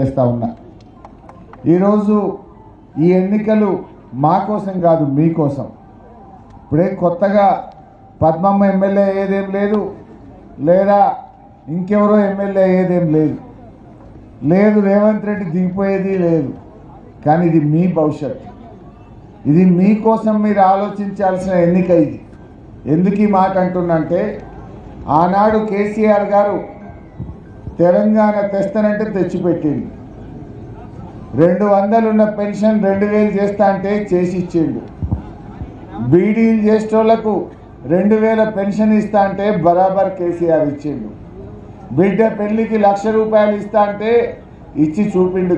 చేస్తా ఉన్నా. ఈరోజు ఈ ఎన్నికలు మా కోసం కాదు, మీకోసం. ఇప్పుడే కొత్తగా పద్మమ్మ ఎమ్మెల్యే అయ్యేదేం లేదు, లేదా ఇంకెవరో ఎమ్మెల్యే అయ్యేదేం లేదు, రేవంత్ రెడ్డి దిగిపోయేది లేదు. కానీ ఇది మీ భవిష్యత్తు, ఇది మీకోసం మీరు ఆలోచించాల్సిన ఎన్నిక. ఇది ఎందుకు ఈ మాట అంటున్నంటే, ఆనాడు కేసీఆర్ గారు తెలంగాణ తెస్తానంటే తెచ్చిపెట్టిండు. 200 ఉన్న పెన్షన్ 2000 చేస్తా అంటే చేసి ఇచ్చిండు. బీడీలు చేసేటోళ్లకు 2000 పెన్షన్ ఇస్తా అంటే బరాబర్ కేసీఆర్ ఇచ్చిండు. బిడ్డ పెళ్లికి 1,00,000 రూపాయలు ఇస్తా అంటే ఇచ్చి చూపిండు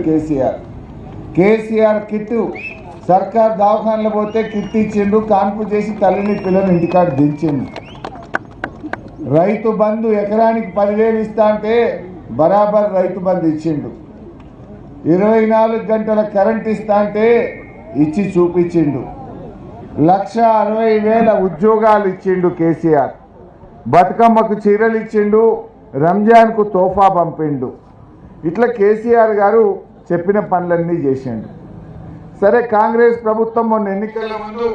కేసీఆర్ కిట్టు సర్కార్ దవాఖానలో పోతే కిట్ ఇచ్చిండు, కాన్పు చేసి తల్లిని పిల్లని ఇంటికాడ దించిండు. రైతు బంధు ఎకరానికి 10,000 ఇస్తా అంటే బరాబర్ రైతు బంధు ఇచ్చిండు. 24 గంటల కరెంట్ ఇస్తా అంటే ఇచ్చి చూపించిండు. 1,60,000 ఉద్యోగాలు ఇచ్చిండు కేసీఆర్. బతుకమ్మకు చీరలు ఇచ్చిండు, రంజాన్కు తోఫా పంపిండు. ఇట్లా కేసీఆర్ గారు చెప్పిన పనులన్నీ చేసిండు. సరే, కాంగ్రెస్ ప్రభుత్వం మొన్న ఎన్నికల ముందు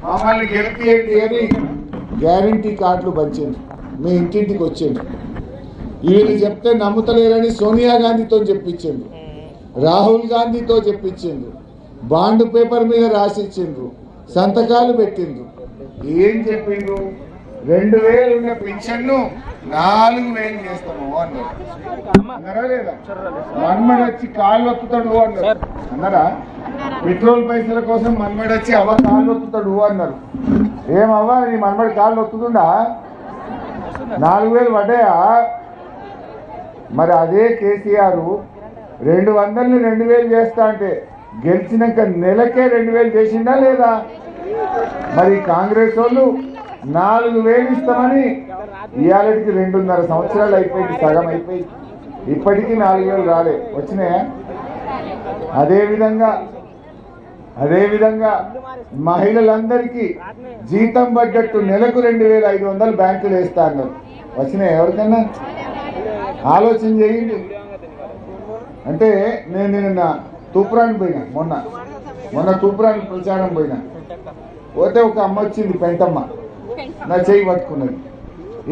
మమ్మల్ని గెలిపియండి అని గ్యారంటీ కార్డులు పంచింది, మీ ఇంటింటికి వచ్చిండు. వీళ్ళు చెప్తే నమ్ముతలేరని సోనియా గాంధీతో చెప్పించిండు, రాహుల్ గాంధీతో చెప్పించిండ్రు, బాండ్ పేపర్ మీద రాసిచ్చిండ్రు, సంతకాలు పెట్టిండ్రు. ఏం చెప్పిండ్రు? 2,000 ఉన్న పెన్షన్ను 4,000 చేస్తాము అన్నారు. అన్నారా లేదా? మన్మడొచ్చి కాళ్ళు ఒత్తుతాడు అన్నారు. అన్నారా? పెట్రోల్ పైసల కోసం మన్మడొచ్చి అవ్వ కాళ్ళు ఒత్తుతాడు అన్నారు. ఏమవ్వా, నీ మన్మడి కాళ్ళు ఒత్తుతుండా? 4,000 పడ్డాయా? మరి అదే కేసీఆర్ 200ని 2,000 చేస్తా అంటే గెలిచినాక నెలకే 2,000 చేసిండా లేదా? మరి కాంగ్రెస్ వాళ్ళు 4,000 ఇస్తామని ఇవాళకి 2.5 సంవత్సరాలు అయిపోయింది, సగం అయిపోయింది. ఇప్పటికీ 4,000 రాలే, వచ్చినాయా? అదేవిధంగా మహిళలందరికీ జీతం పడ్డట్టు నెలకు 2,500 బ్యాంకులు వేస్తా అన్నారు. వచ్చినాయా? ఎవరికన్నా ఆలోచన చేయండి. అంటే నేను నిన్న తూప్రాన్ పోయినా, మొన్న తూప్రాన్ ప్రచారం పోయినా, పోతే ఒక అమ్మ వచ్చింది, పెంటమ్మ, నా చెయ్యి పట్టుకున్నది.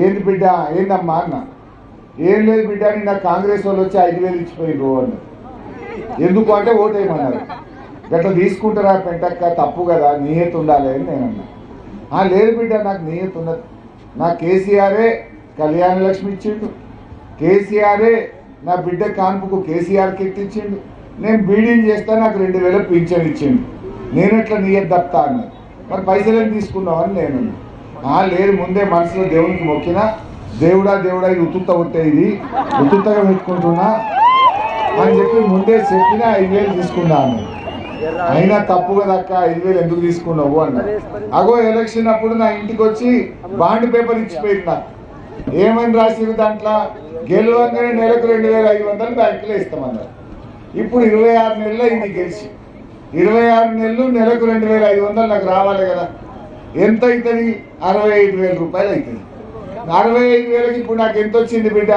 ఏంది బిడ్డ, ఏందమ్మా అన్న. ఏం లేదు బిడ్డ, నా కాంగ్రెస్ వాళ్ళు వచ్చి 5,000 ఇచ్చిపోయిండ్రు అన్నారు. ఎందుకు అంటే ఓటేయమన్నారు. గట్లా తీసుకుంటారా పెంటక్క, తప్పు కదా, నియత ఉండాలి అని నేను అన్నా. లేదు బిడ్డ, నాకు నియత ఉన్నది, నా కేసీఆరే కళ్యాణ లక్ష్మి ఇచ్చిండు, కేసీఆరే నా బిడ్డ కాన్పుకు కేసీఆర్ కిట్ ఇచ్చిండు, నేను బీడీలు చేస్తా, నాకు 2,000 పింఛన్ ఇచ్చిండు, నేను ఎట్లా నియత తప్పుతా అన్నాను. మరి పైసలు ఏం తీసుకున్నావు అని నేను. లేదు, ముందే మనసులో దేవునికి మొక్కినా, దేవుడా ఇది ఉత్తుత్త కొట్టే, ఇది ఉత్తుత్తగా పెట్టుకుంటున్నా అని చెప్పి ముందే చెప్పినా 5,000 తీసుకున్నా అన్నాను. అయినా తప్పు కదా అక్క, 5,000 ఎందుకు తీసుకున్నావు అన్నాడు. అగో ఎలక్షన్ అప్పుడు నా ఇంటికి వచ్చి బాండ్ పేపర్ ఇచ్చిపోయింది. నాకు ఏమని రాసింది దాంట్లో, గెలవంగానే నెలకు 2,500 బ్యాంకులో ఇస్తామన్నారు. ఇప్పుడు 26 నెలలు అయింది గెలిచి, 26 నెలలు నెలకు 2,500 నాకు రావాలి కదా. ఎంత అవుతుంది? 65,000 రూపాయలు అవుతుంది. 65,000కి ఇప్పుడు నాకు ఎంత వచ్చింది బిడ్డ?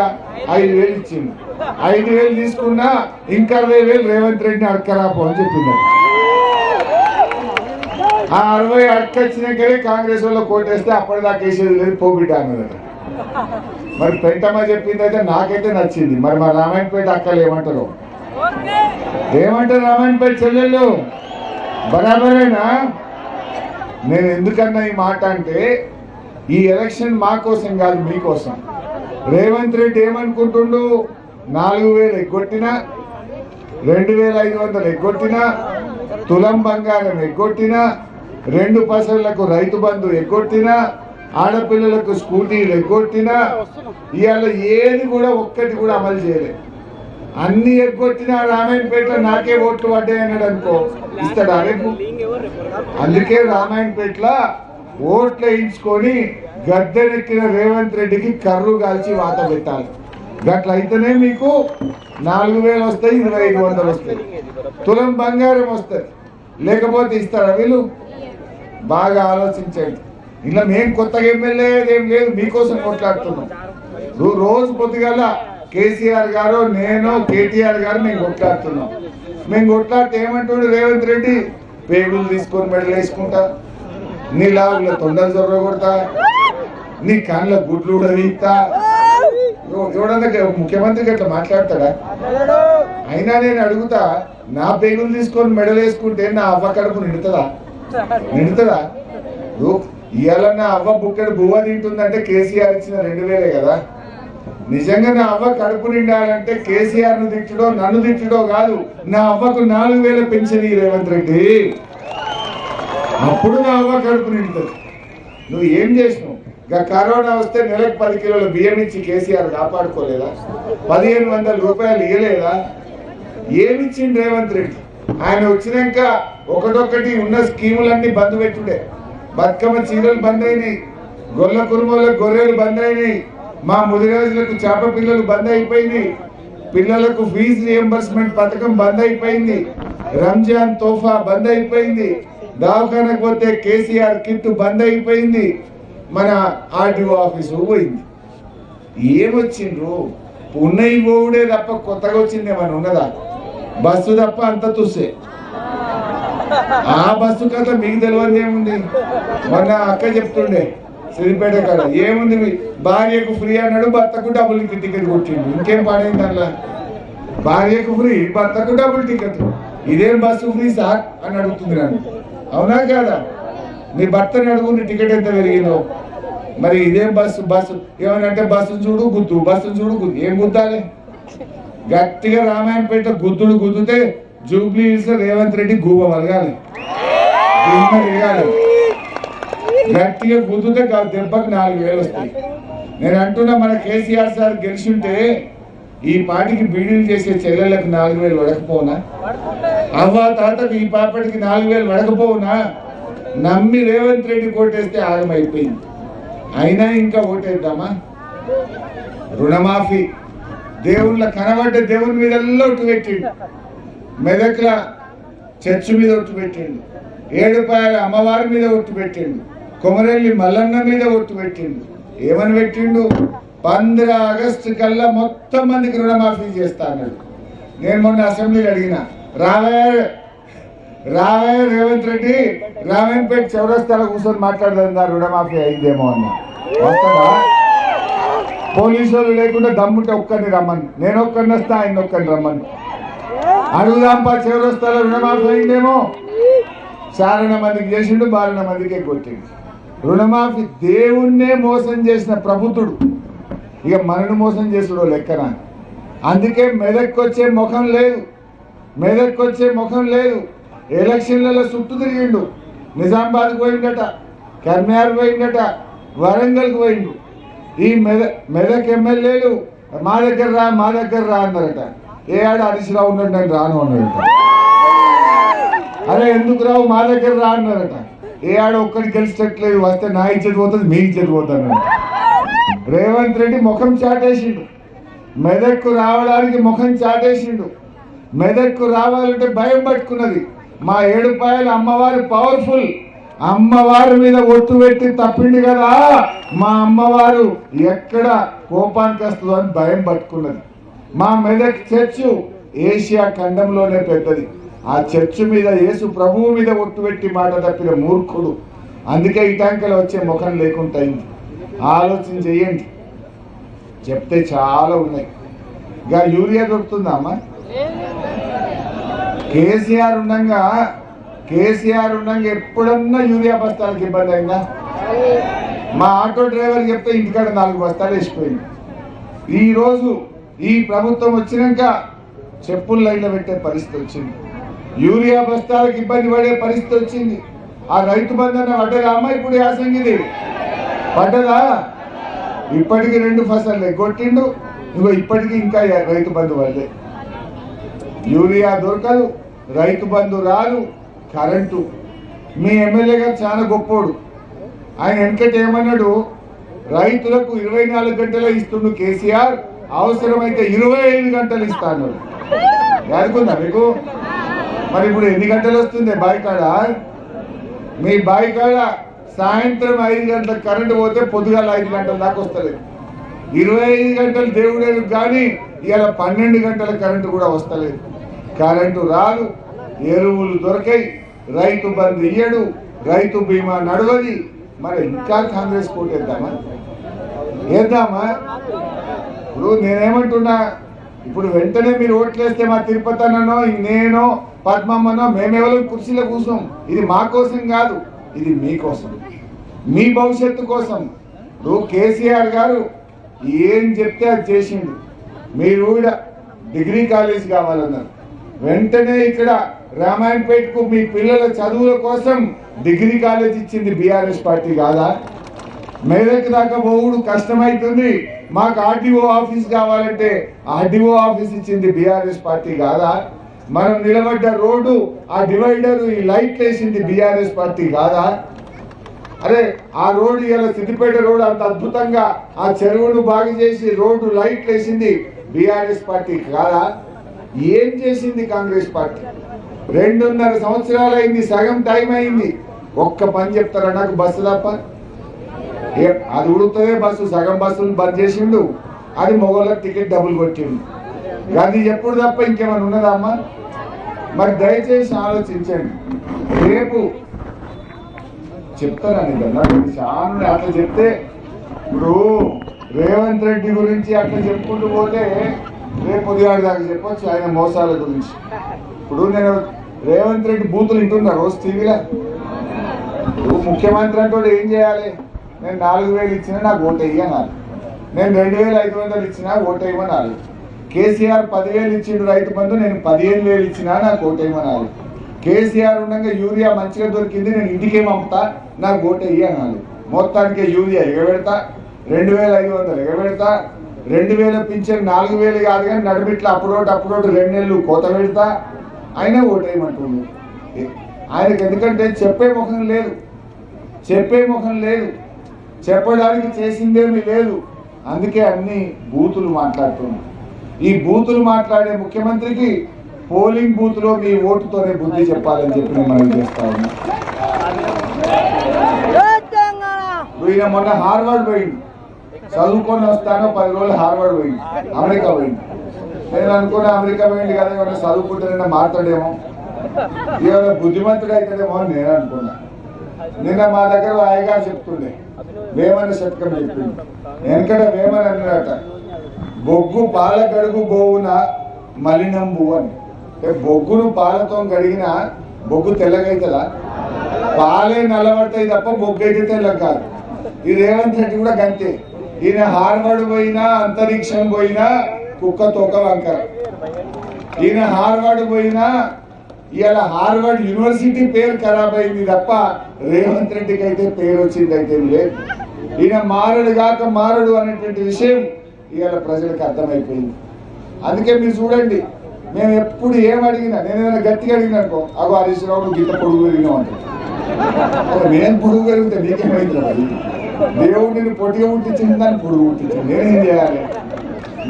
5,000 ఇచ్చింది. 5,000 తీసుకున్నా ఇంకా 60,000 రేవంత్ రెడ్డిని అడకరాపో అని చెప్పింది. ఆ 60 అడకొచ్చినాకనే కాంగ్రెస్ వాళ్ళు కోటేస్తే అప్పటిదాకా వేసేది లేదు, పోబిడ్డ అన్నదట. మరి పెంటమ్మ చెప్పింది అయితే నాకైతే నచ్చింది. మరి మా రామాయణపేట అక్కలు ఏమంటారు? రామాయణపేట చెల్లెళ్ళు బరాబరేనా? నేను ఎందుకన్నా ఈ మాట అంటే, ఈ ఎలక్షన్ మా కోసం కాదు, మీకోసం. రేవంత్ రెడ్డి ఏమనుకుంటుండు? 4,000 ఎగ్గొట్టినా, 2,500 ఎగ్గొట్టినా, తులం బంగారం ఎగ్గొట్టినా, 2 పైసలకు రైతు బంధు ఎగ్గొట్టినా, ఆడపిల్లలకు స్కూటీలు ఎగ్గొట్టినా, ఇవాళ ఏది కూడా ఒక్కటి కూడా అమలు చేయలేదు. అన్ని ఎగ్గొట్టినా రామాయణపేటలో నాకే ఓట్లు పడ్డాయి అన్నాడు అనుకో, ఇస్తాడా రేపు? అందుకే రామాయణపేటలో ఓట్లు వేయించుకొని గద్దెనెక్కిన రేవంత్ రెడ్డికి కర్రు కాల్చి వాత పెట్టాలి. గట్ల అయితేనే మీకు 4,000 వస్తాయి, 2,500 వస్తాయి, తులం బంగారం వస్తుంది. లేకపోతే ఇస్తారా వీళ్ళు? బాగా ఆలోచించండి. ఇలా మేము కొత్తగా ఎమ్మెల్యే ఏం లేదు, మీకోసం కొట్లాడుతున్నాం. రోజు పొద్దుగల కేసీఆర్ గారు నేను కేటీఆర్ గారు మేము కొట్లాడుతున్నాం. మేము కొట్లాడితే ఏమంటుండే రేవంత్ రెడ్డి, పేగులు తీసుకొని మెడలు వేసుకుంటా, నీ లాగుల తొండలు జొర్ర కొడతా, నీ కళ్ళ గుడ్లు కూడా వీక్తా. ఎవడన్నా ముఖ్యమంత్రికి అట్లా మాట్లాడతాడా? అయినా నేను అడుగుతా, నా పేగులు తీసుకొని మెడలు వేసుకుంటే నా అవ్వ కడుపు నిండుతుందా? ఇవాళ నా అవ్వ బుక్కడు బువ్వ తింటుందంటే కేసీఆర్ ఇచ్చిన 2000 కదా. నిజంగా నా అవ్వ కడుపు నిండాలంటే కేసీఆర్ ను తిట్టడో నన్ను తిట్టడో కాదు, నా అవ్వకు 4000 పెన్షన్ రేవంత్ రెడ్డి, అప్పుడు నా అవ్వ కడుపు నిండుతుంది. నువ్వు ఏం చేసినావు? కరోనా వస్తే నెలకు 10 కిలోల బియ్యం ఇచ్చి కేసీఆర్ కాపాడుకోలేదా? 1500 రూపాయలు ఇవ్వలేదా? ఏమిచ్చింది రేవంత్ రెడ్డి? ఆయన వచ్చినాక ఒకటొక్కటి ఉన్న స్కీములన్నీ బంద్ పెట్టుండే. బతుకమ్మ చీరలు బంద్ అయినాయి, గొల్ల కురుమలకు గొర్రెలు బంద్ అయినాయి, మా ముదిరాజులకు చేప పిల్లలు బంద్ అయిపోయింది, పిల్లలకు ఫీజు రియంబర్స్మెంట్ పథకం బంద్ అయిపోయింది, రంజాన్ తోఫా బంద్ అయిపోయింది, దవాఖానకు పోతే కేసీఆర్ కిట్ బంద్ అయిపోయింది, మన ఆర్టీఓ ఆఫీసు పోయింది. ఏమొచ్చిండ్రు? ఉన్నయి పోవుడే తప్ప కొత్తగా వచ్చింది ఏమన్నా ఉన్నదా? బస్సు తప్ప అంత చూసే. ఆ బస్సు కథ మీకు తెలియదు ఏముంది? మొన్న అక్క చెప్తుండే సిరిపేట కాడ, ఏముంది భార్యకు ఫ్రీ అన్నాడు, భర్తకు డబుల్ టికెట్ కొట్టిండు. ఇంకేం పడైంది అలా? భార్యకు ఫ్రీ, భర్తకు డబుల్ టికెట్. ఇదేం బస్సు ఫ్రీ సార్ అని అడుగుతుంది నన్ను. అవునా కాదా? నీ భర్తని అడుగు, నీ టికెట్ ఎంత పెరిగిందో. మరి ఇదేం బస్సు ఏమనంటే బస్సును చూడు గుద్దు, బస్సును చూడు గుద్దు. ఏం గుద్దాలి? గట్టిగా రామాయణపేట గుద్దితే జూబ్లీ హిల్స్ రేవంత్ రెడ్డి గూబ వలగాలి, గట్టిగా గుద్దుతే దెబ్బకి 4000 వస్తాయి. నేను అంటున్నా, మన కేసీఆర్ సార్ గెలిచింటే ఈ పాటికి బీడీలు చేసే చెల్లెళ్ళకి 4000 వడకపోవునా? అవ్వ తాతకు ఈ పాపటికి 4000 వడకపోవునా? నమ్మి రేవంత్ రెడ్డి కోటేస్తే ఆగమైపోయింది. అయినా ఇంకా ఓటేద్దామా? రుణమాఫీ దేవుళ్ళ కనబడ్డ దేవుని మీద ఒట్టు పెట్టిండు, మెదక్ల చర్చి మీద ఒట్టు పెట్టిండు, ఏడుపాయల అమ్మవారి మీద ఒట్టు పెట్టిండు, కొమరెల్లి మల్లన్న మీద ఒట్టు పెట్టిండు. ఏమని పెట్టిండు? 15 ఆగస్టు కల్లా మొత్తం మందికి రుణమాఫీ చేస్తా అన్నాడు. నేను మొన్న అసెంబ్లీలో అడిగిన, రావే రేవంత్ రెడ్డి రామాయణపేట చౌరస్తాలో కూర్చొని మాట్లాడదా రుణమాఫీ అయిందేమో అన్నా. వస్తాడా? పోలీసు వాళ్ళు లేకుండా దమ్ముంటే ఒక్కరిని రమ్మని, నేను ఒక్కరిని వస్తా, ఆయన ఒక్కరిని రమ్మని అడుగుదాంపా. చౌరస్తాలో రుణమాఫీ అయిందేమో. చారణ మందికి చేసిండు, 12 మందికే కొట్టిండు. రుణమాఫీ దేవుణ్ణే మోసం చేసిన ప్రభుత్వుడు ఇక మనను మోసం చేసుడో లెక్కన. అందుకే మెదక్కొచ్చే ముఖం లేదు. ఎలక్షన్లలో చుట్టూ తిరిగిండు. నిజామాబాద్కు పోయిందట, కర్మార్ పోయిందట, వరంగల్కి పోయిండు. ఈ మెదక్ ఎమ్మెల్యేలు మా దగ్గర రా అన్నారట. ఏ ఆడ హరీశ్రావు ఉన్నాడు, నేను రాను అన్నాడట. అరే ఎందుకు రావు, మా దగ్గర రా అన్నారట. ఏ ఆడ ఒక్కడికి గెలిచేట్లేదు, వస్తే నా ఇచ్చేది పోతుంది, మీ ఇచ్చేది పోతాను. రేవంత్ రెడ్డి ముఖం చాటేసిండు, మెదక్కు రావడానికి ముఖం చాటేసిండు. మెదక్కు రావాలంటే భయం పట్టుకున్నది. మా ఏడుపాయల అమ్మవారు పవర్ఫుల్, అమ్మవారి మీద ఒట్టు పెట్టి తప్పింది కదా, మా అమ్మవారు ఎక్కడ కోపానికి వస్తుందో అని భయం పట్టుకున్నది. మా మెదక్ చర్చు ఏషియా ఖండంలోనే పెద్దది. ఆ చర్చు మీద యేసు ప్రభువు మీద ఒట్టు పెట్టి మాట తప్పిన మూర్ఖుడు. అందుకే ఇటాంకలు వచ్చే ముఖం లేకుండా అయింది. ఆలోచన చెయ్యండి, చెప్తే చాలా ఉన్నాయి. ఇక యూరియా దొరుకుతుందా అమ్మా? కేసీఆర్ ఉండగా ఎప్పుడన్నా యూరియా బస్తాలకు ఇబ్బంది అయిందా? మా ఆటో డ్రైవర్ చెప్తే ఇంటికాడ 4 బస్తాలు వేసిపోయింది. ఈరోజు ఈ ప్రభుత్వం వచ్చినాక చెప్పులు లైన్లో పెట్టే పరిస్థితి వచ్చింది, యూరియా బస్తాలకు ఇబ్బంది పడే పరిస్థితి వచ్చింది. ఆ రైతు బంధన పడ్డదా అమ్మ? ఇప్పుడు యాసంగిది పడ్డదా? ఇప్పటికి 2 ఫసళ్ళు ఎగ్గొట్టిండు. ఇప్పటికీ ఇంకా రైతు బంధు పడలే. యూరియా దొరకదు, రైతు బంధు రాదు, కరెంటు. మీ ఎమ్మెల్యే గారు చాలా గొప్పోడు. ఆయన వెనకటి ఏమన్నాడు, రైతులకు 24 గంటలు ఇస్తుండు కేసీఆర్, అవసరమైతే 25 గంటలు ఇస్తాను. యాదుకుందా మీకు? మరి ఇప్పుడు ఎన్ని గంటలు వస్తుంది బాయికాడ? మీ బాయికాడ సాయంత్రం 5 గంటలకు కరెంటు పోతే పొద్దుగాల 5 గంటల దాకా వస్తలేదు. 25 గంటలు దేవుడేది కానీ ఇవాళ 12 గంటల కరెంటు కూడా వస్తలేదు. కరెంటు రాదు, ఎరువులు దొరకాయి, రైతు బంధు ఇయ్యడు, రైతు బీమా నడవది. మరి ఇంకా కాంగ్రెస్ కోటేద్దామా? వేద్దామా? ఇప్పుడు నేనేమంటున్నా, ఇప్పుడు వెంటనే మీరు ఓట్లేస్తే మా తిరుపతి అన్ననో నేనో పద్మమ్మనో మేమెవరో కుర్చీలో కూర్చోం. ఇది మా కోసం కాదు, ఇది మీకోసం, మీ భవిష్యత్తు కోసం. ఇప్పుడు కేసీఆర్ గారు ఏం చెప్తే అది చేసిండు. మీరు కూడా డిగ్రీ కాలేజ్ కావాలన్నారు, వెంటనే ఇక్కడ రామాయణపేటకు మీ పిల్లల చదువుల కోసం డిగ్రీ కాలేజ్ ఇచ్చింది బీఆర్ఎస్ పార్టీ కాదా? మేదక్ దాకా పోవుడు కష్టమైతుంది, మాకు ఆర్టీఓ ఆఫీస్ కావాలంటే ఆర్టీఓ ఆఫీస్ ఇచ్చింది బీఆర్ఎస్ పార్టీ కాదా? మనం నిలబడ్డ రోడ్డు, ఆ డివైడర్, ఈ లైట్ వేసింది బీఆర్ఎస్ పార్టీ కాదా? అరే ఆ రోడ్డు ఇలా సిద్దిపేట రోడ్డు అంత అద్భుతంగా ఆ చెరువును బాగు చేసి రోడ్డు లైట్ వేసింది బీఆర్ఎస్ పార్టీ కాదా? ఏం చేసింది కాంగ్రెస్ పార్టీ? 2.5 సంవత్సరాలు అయింది, సగం టైం అయింది. ఒక్క పని చెప్తారా నాకు? బస్సు తప్ప అది ఉడుకుతుందే బస్సు, సగం బస్సులు బంద్ చేసిండు, అది మొగోళ్ళకి టికెట్ డబ్బులు కొట్టిండు. అది ఎప్పుడు తప్ప ఇంకేమైనా ఉన్నదా అమ్మా? మరి దయచేసి ఆలోచించండి. రేపు చెప్తారని కదా చాలా అట్లా చెప్తే, ఇప్పుడు రేవంత్ రెడ్డి గురించి అట్లా చెప్పుకుంటూ పోతే రేపు ఉదయాడు దాకా చెప్పొచ్చు ఆయన మోసాల గురించి. ఇప్పుడు నేను రేవంత్ రెడ్డి బూతులు వింటున్నా రోజు టీవీలో. ముఖ్యమంత్రి అంటే ఏం చేయాలి? నేను 4,000 ఇచ్చినా నాకు ఓటు వేయనాలి, నేను 2,500 ఇచ్చినా ఓటు వేయమనాలి. కేసీఆర్ 10,000 ఇచ్చిండు రైతు బంధు, నేను 15,000 ఇచ్చినా నాకు ఓటు వేయమనాలి. కేసీఆర్ ఉండగా యూరియా మంచిగా దొరికింది, నేను ఇంటికే పంపుతా, నాకు ఓటు వేయనాలి. మొత్తానికి యూరియా ఎగబెడతా, 2,500 ఎగబెడతా, 2,000 పింఛన్ 4,000 కాదు కానీ నడిమిట్ల అప్పుడోటి 2 నెలలు కోత పెడతా, అయినా ఓటు వేయమంటుంది. ఆయనకు ఎందుకంటే చెప్పే ముఖం లేదు, చెప్పడానికి చేసిందేమీ లేదు. అందుకే అన్ని బూతులు మాట్లాడుతున్నాం. ఈ బూతులు మాట్లాడే ముఖ్యమంత్రికి పోలింగ్ బూత్ లో మీ ఓటుతోనే బుద్ధి చెప్పాలని చెప్పి నేను మనం చేస్తా ఉన్నా. ఈయన మొన్న హార్వర్డ్ పోయింది, చదువుకొని వస్తానో 10 రోజులు హార్వర్డ్ పోయింది, అమెరికా పోయింది. నేను అనుకున్నా అమెరికా పోయింది కదా, ఏమైనా చదువుకుంటే మాట్లాడేమో, ఏమైనా బుద్ధిమంతుడు అవుతాడేమో అని నేను అనుకున్నా. నిన్న మా దగ్గర హాయిగా చెప్తుండే, వేమన శతకం చెప్పింది. వెనకట వేమన అన్నట, బొగ్గు పాల గడుగు బోవున మలినంబు అని. బొగ్గును పాలతో గడిగిన బొగ్గు తెల్లగైతుందా? పాలే నల్లబడతాయి తప్ప బొగ్గు అయితే తెల్ల కాదు. ఈ రేవంత్ రెడ్డి కూడా గంతే. ఈయన హార్వర్డ్ పోయినా అంతరిక్షం పోయినా కుక్క తోక వంకర. ఈయన హార్వర్డ్ పోయినా ఇవాళ హార్వర్డ్ యూనివర్సిటీ పేరు ఖరాబ్ అయింది తప్ప రేవంత్ రెడ్డికి అయితే పేరు వచ్చింది అయితే లేదు. ఈయన మారడు అనేటువంటి విషయం ఇవాళ ప్రజలకు అర్థమైపోయింది. అందుకే మీరు చూడండి, మేము ఎప్పుడు ఏం అడిగినా, నేను ఏదైనా గట్టిగా అడిగినా అనుకో, అగో హరీష్ రావు గిట్ట పొడుగు పెరిగినాం అంటే, నేను పొడుగు పెరిగితే నీకేమైంది? మరి దేవుడు నేను పొట్టిగా పుట్టించింది, దాన్ని పొడుగు పుట్టించింది, నేనేం చేయాలి?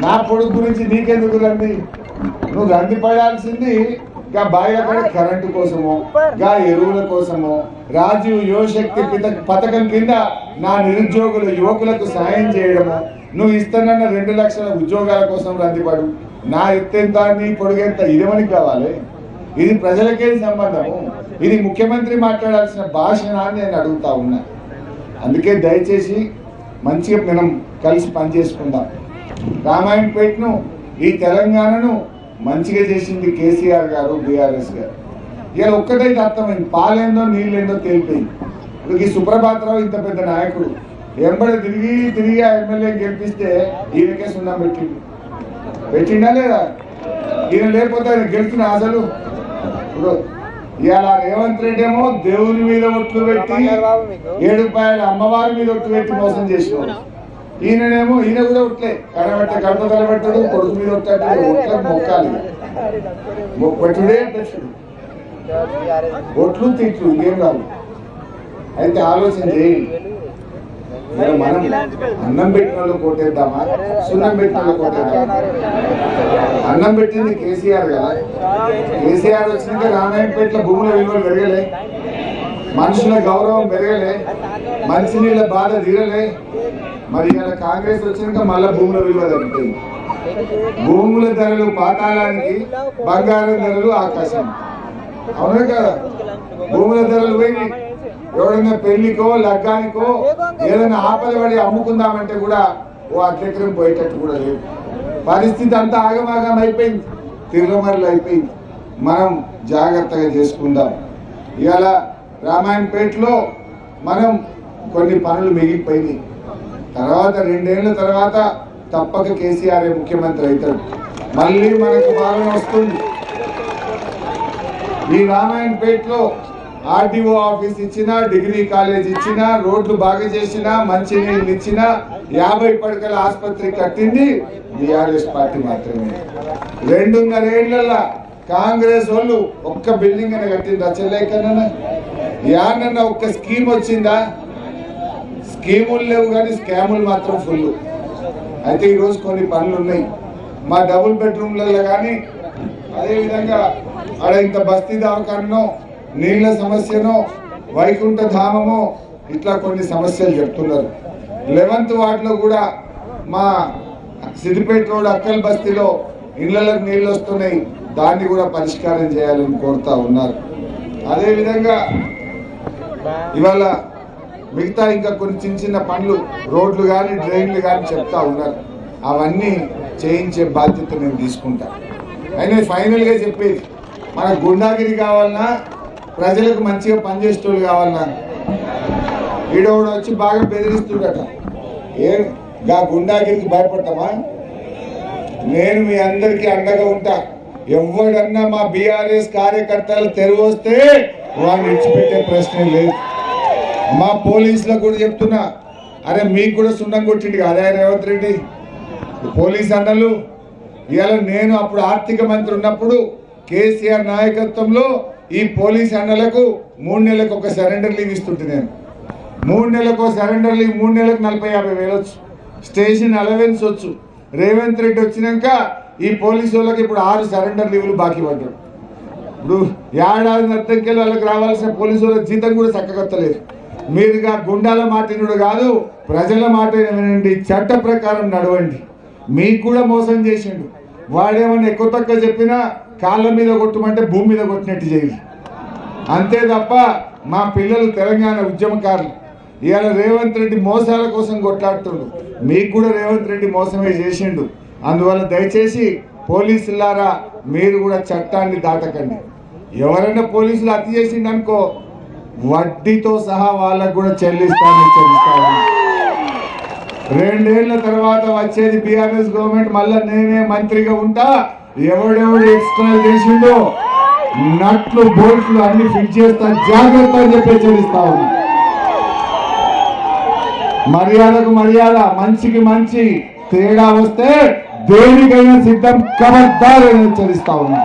నా పొడుగు గురించి నీకెందుకు రంది? నువ్వు రంది పడాల్సింది గా బాయిల కరెంటు కోసమో, గా ఎరువుల కోసమో, రాజీవ్ యువశక్తి పథకం కింద నా నిరుద్యోగుల యువకులకు సాయం చేయడము, నువ్వు ఇస్తానన్న 2 లక్షల ఉద్యోగాల కోసం రందిపడు. నా ఎత్తెంత నీ పొడుగెంత ఇదేమని కావాలి? ఇది ప్రజలకేం సంబంధము? ఇది ముఖ్యమంత్రి మాట్లాడాల్సిన భాషనా అని నేను అడుగుతా ఉన్నా. అందుకే దయచేసి మంచిగా మనం కలిసి పనిచేసుకుందాం. రామాయణపేటను, ఈ తెలంగాణను మంచిగా చేసింది కేసీఆర్ గారు, బీఆర్ఎస్ గారు. ఇక ఒక్కటైతే అర్థమైంది, పాలేందో నీళ్ళేందో తేలిపోయింది. ఇప్పుడు ఈ సుప్రభాతరావు ఇంత పెద్ద నాయకుడు ఎంబడి తిరిగి ఆ ఎమ్మెల్యే గెలిపిస్తే ఈయనకే సున్నం పెట్టిండా లేదా? ఈయన లేకపోతే ఆయన గెలుస్తున్న అసలు. ఇప్పుడు ఇవాళ రేవంత్ రెడ్డి ఏమో దేవుని మీద ఒట్లు పెట్టి 7 రూపాయల అమ్మవారి మీద ఒట్లు పెట్టి మోసం చేసినాడు. ఈయననేమో ఈయన కూడా ఒట్లే కడప తలబెట్టాడు, కొడుకు మీద ఒట్టాడు, ఒట్లకు మొక్కాలి, పెట్టుడే అధ్యక్షుడు, ఒట్లు తిట్లు ఇంకేం కాదు. అయితే ఆలోచన చేయండి, మనం అన్నం పెట్టిన వాళ్ళు కొట్టేద్దామా, సున్నం పెట్టిన వాళ్ళు కొట్టేద్దామా? అన్నం పెట్టింది కేసీఆర్ కదా. కేసీఆర్ వచ్చినాక రామాయణపేటలో భూముల విలువలు పెరగలే, మనుషుల గౌరవం పెరగలే, మంచినీళ్ళ బాధ తీరలే, మరి ఇలా కాంగ్రెస్ వచ్చినాక మళ్ళా భూముల విలువ తగ్గిపోయింది. భూముల ధరలు పాతాళానికి, బంగారం ధరలు ఆకాశం. అవునా కదా? భూముల ధరలు పోయి ఎవడైనా పెళ్లికో లగ్గానికో ఏదైనా ఆపద పడి అమ్ముకుందామంటే కూడా ఓ అర్ధెకరం పోయేటట్టు కూడా లేదు. పరిస్థితి అంతా ఆగమాగం అయిపోయింది, తిరుమరలు అయిపోయింది. మనం జాగ్రత్తగా చేసుకుందాం. ఇవాళ రామాయణపేటలో మనం కొన్ని పనులు మిగిలిపోయినాయి. తర్వాత 2 ఏళ్ల తర్వాత తప్పక కేసీఆర్ ముఖ్యమంత్రి అవుతాడు. మళ్ళీ మనకు పాలన వస్తుంది. ఈ రామాయణపేటలో ఆర్టీఓ ఆఫీస్ ఇచ్చినా, డిగ్రీ కాలేజ్ ఇచ్చినా, రోడ్లు బాగా చేసినా, మంచి నీళ్ళు ఇచ్చినా, 50 పడకల ఆసుపత్రి కట్టింది బీఆర్ఎస్ పార్టీ మాత్రమే. 2.5 ఏళ్ల కాంగ్రెస్ వాళ్ళు ఒక్క బిల్డింగ్ అని కట్టింది. చెల్లెకన్నా యానన్నా ఒక్క స్కీమ్ వచ్చిందా? స్కీములు లేవు కానీ స్కాములు మాత్రం ఫుల్. అయితే ఈరోజు కొన్ని పనులు ఉన్నాయి. మా డబుల్ బెడ్రూమ్లలో కానీ, అదేవిధంగా ఆడ ఇంత బస్తీ దవాఖానో, నీళ్ల సమస్యనో, వైకుంఠ ధామమో, ఇట్లా కొన్ని సమస్యలు చెప్తున్నారు. 11th వార్డులో కూడా మా సిద్దిపేట రోడ్ అక్కల్ బస్తీలో ఇళ్లకు నీళ్ళు వస్తున్నాయి. దాన్ని కూడా పరిష్కారం చేయాలని కోరుతా ఉన్నారు. అదేవిధంగా ఇవాళ మిగతా ఇంకా కొన్ని చిన్న పనులు, రోడ్లు కానీ డ్రైన్లు కానీ చెప్తా ఉన్నారు. అవన్నీ చేయించే బాధ్యత నేను తీసుకుంటా. అయినా ఫైనల్గా చెప్పేది, మన గుండాగిరి కావాలన్నా, ప్రజలకు మంచిగా పనిచేసేటోళ్ళు కావాలన్నా, ఈడోడు వచ్చి బాగా బెదిరిస్తుండట. గా గుండాగిరికి భయపడతామా? నేను మీ అందరికీ అండగా ఉంటా. ఎవడన్నా మా బీఆర్ఎస్ కార్యకర్తలు తెరువు వస్తే వాడిని విడిచిపెట్టే ప్రశ్నే లేదు. మా పోలీసులకు కూడా చెప్తున్నా, అరే మీకు కూడా సున్నం కొట్టింది కదా రేవంత్ రెడ్డి పోలీస్ అన్నలు. ఇవాళ నేను అప్పుడు ఆర్థిక మంత్రి ఉన్నప్పుడు కేసీఆర్ నాయకత్వంలో ఈ పోలీస్ అన్నలకు 3 నెలలకు ఒక సరెండర్ లీవ్ ఇస్తుంటే, నేను 3 నెలలకు సరెండర్ లీవ్, 3 నెలలకు 40-50 వేలు వచ్చు, స్టేషన్ అలవెన్స్ వచ్చు. రేవంత్ రెడ్డి వచ్చినాక ఈ పోలీసు వాళ్ళకి ఇప్పుడు 6 సరెండర్ లీవ్లు బాకీ పడ్డాడు. ఇప్పుడు ఏడాది నర్తంకెళ్ళి వాళ్ళకి రావాల్సిన పోలీసు వాళ్ళకి జీతం కూడా చక్కగొత్తలేదు. మీరుగా గుండాల మాట వినుడు కాదు, ప్రజల మాట వినండి, చట్ట ప్రకారం నడవండి. మీకు కూడా మోసం చేసిండు. వాడేమన్నా ఎక్కువ తక్కువ చెప్పినా కాళ్ళ మీద కొట్టమంటే భూమి మీద కొట్టినట్టు చేయాలి. అంతే తప్ప మా పిల్లలు తెలంగాణ ఉద్యమకారులు. ఇవాళ రేవంత్ రెడ్డి మోసాల కోసం కొట్లాడుతుండు. మీకు కూడా రేవంత్ రెడ్డి మోసమే చేసిండు. అందువల్ల దయచేసి పోలీసులారా మీరు కూడా చట్టాన్ని దాటకండి. ఎవరైనా పోలీసులు అతి చేసిండు అనుకో, వడ్డీతో సహా వాళ్ళకు కూడా చెల్లిస్తాను. 2 ఏళ్ల తర్వాత వచ్చేది బీఆర్ఎస్ గవర్నమెంట్. మళ్ళా నేనే మంత్రిగా ఉంటా. ఎవడెవడు ఎక్స్ట్రా చేసిండో నట్లు బోల్ట్లు అన్ని ఫిట్ చేస్తా, జాగ్రత్త అని చెప్పి హెచ్చరిస్తా ఉన్నా. మర్యాదకు మర్యాద, మంచికి మంచి, తేడా వస్తే దేనికైనా సిద్ధం, ఖబర్దార్ అని హెచ్చరిస్తా ఉన్నా.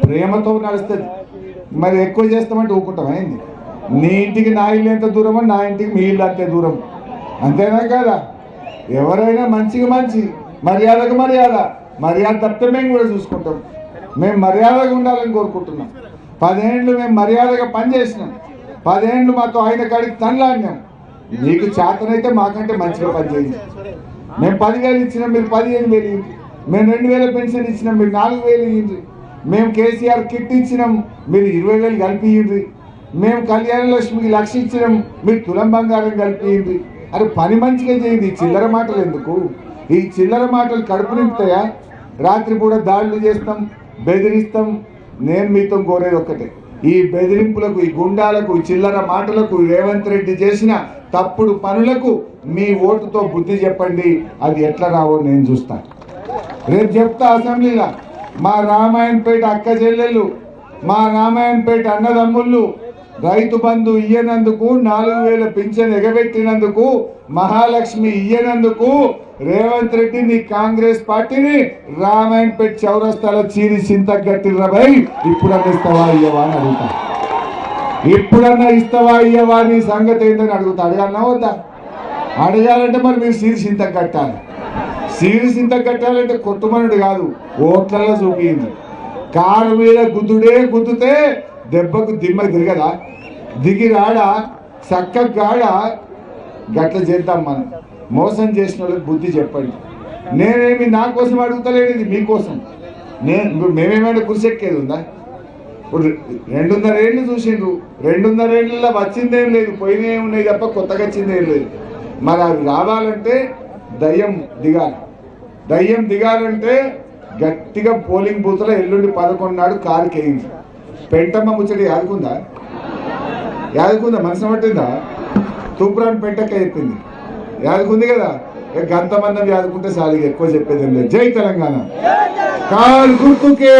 ప్రేమతో నడుస్తుంది. మరి ఎక్కువ చేస్తామంటే ఊకుంటాం. అయింది నీ ఇంటికి నా ఇల్లు ఎంత దూరమో నా ఇంటికి మీ ఇల్లు అంతే దూరం. అంతేనా కదా? ఎవరైనా మంచికి మంచి, మర్యాదకు మర్యాద. మర్యాద తప్పితే మేము కూడా చూసుకుంటాం. మేము మర్యాదగా ఉండాలని కోరుకుంటున్నాం. 10 ఏళ్ళు మేము మర్యాదగా పనిచేసినాం. 10 ఏళ్ళు మాతో ఆయన కాడికి తనలాడినాం. మీకు చేతనైతే మాకంటే మంచిగా పనిచేయండి. మేము 10,000 ఇచ్చినాం, మీరు 15,000 ఇవ్వండి. మేము 2,000 పెన్షన్ ఇచ్చినాం, మీరు 4,000 ఇవ్వండి. మేము కేసీఆర్ కిట్ ఇచ్చినాం, మీరు 20,000 కలిపి ఇవ్వండి. మేము కళ్యాణ లక్ష్మికి 1,00,000 ఇచ్చినాం, మీరు తులం బంగారం కలిపి ఇవ్వండి. అరే పని మంచిగా చేయండి. చిల్లర మాటలు ఎందుకు? ఈ చిల్లర మాటలు కడుపు నింపుతాయా? రాత్రి పూట దాడులు చేస్తాం, బెదిరిస్తాం. నేను మీతో కోరేది ఒక్కటే, ఈ బెదిరింపులకు, ఈ గుండాలకు, ఈ చిల్లర మాటలకు, రేవంత్ రెడ్డి చేసిన తప్పుడు పనులకు మీ ఓటుతో బుద్ధి చెప్పండి. అది ఎట్లా రావో నేను చూస్తాను. రేపు చెప్తా అసెంబ్లీలో. మా రామాయణపేట అక్క చెల్లెళ్ళు, మా రామాయణపేట అన్నదమ్ముళ్ళు రైతు బంధు ఇయ్యనందుకు, 4,000 పింఛన్ ఎగబెట్టినందుకు, మహాలక్ష్మి ఇయ్యనందుకు రేవంత్ రెడ్డి నీ కాంగ్రెస్ పార్టీని రామాయణపేట చౌరస్తాలో చీరి చింతగట్టిర్రా భయ్. ఇప్పుడన్నా ఇస్తావా ఇయ్యవా అని అడుగుతా. ఇప్పుడన్నా ఇస్తావా ఇయ్యవా నీ సంగతి ఏంటని అడుగుతా. అడగాలన్నా వద్దా? అడగాలంటే మరి మీరు చీరి చింతకు కట్టాలి. చీరి చింతకు కట్టాలంటే కొట్టుమనుడు కాదు, ఓట్లలో చూపించింది. కారు మీద గుద్దుడే గుద్దుతే దెబ్బకు దిమ్మ తిరగదా? దిగి రాడా? చక్కగా గాడా? గట్ల చేద్దాం మనం. మోసం చేసిన వాళ్ళకి బుద్ధి చెప్పండి. నేనేమి నా కోసం అడుగుతలేను, ఇది మీకోసం. ఇప్పుడు మేమేమైనా కురిసెక్కేది ఉందా? ఇప్పుడు 2.5 ఏళ్ళు చూసిండ్రు, 2.5 ఏళ్ళలో వచ్చిందేం లేదు, పోయినే ఉన్నాయి తప్ప కొత్తగా వచ్చిందేం లేదు. మరి అవి రావాలంటే దయ్యం దిగాలి. దయ్యం దిగాలంటే గట్టిగా పోలింగ్ బూత్లో ఎల్లుండి 11 నాడు కారు కేయింది. పెంటమ్మ ముచ్చటి యాదుకుందా? మనసు పట్టిందా? తూపురాని పెంటక్క చెప్పింది, యాదుకుంది కదా. గంతమందం యాదుకుంటే సాలిగా ఎక్కువ చెప్పేది ఏం లేదు. జై తెలంగాణ. కారు గుర్తుకే.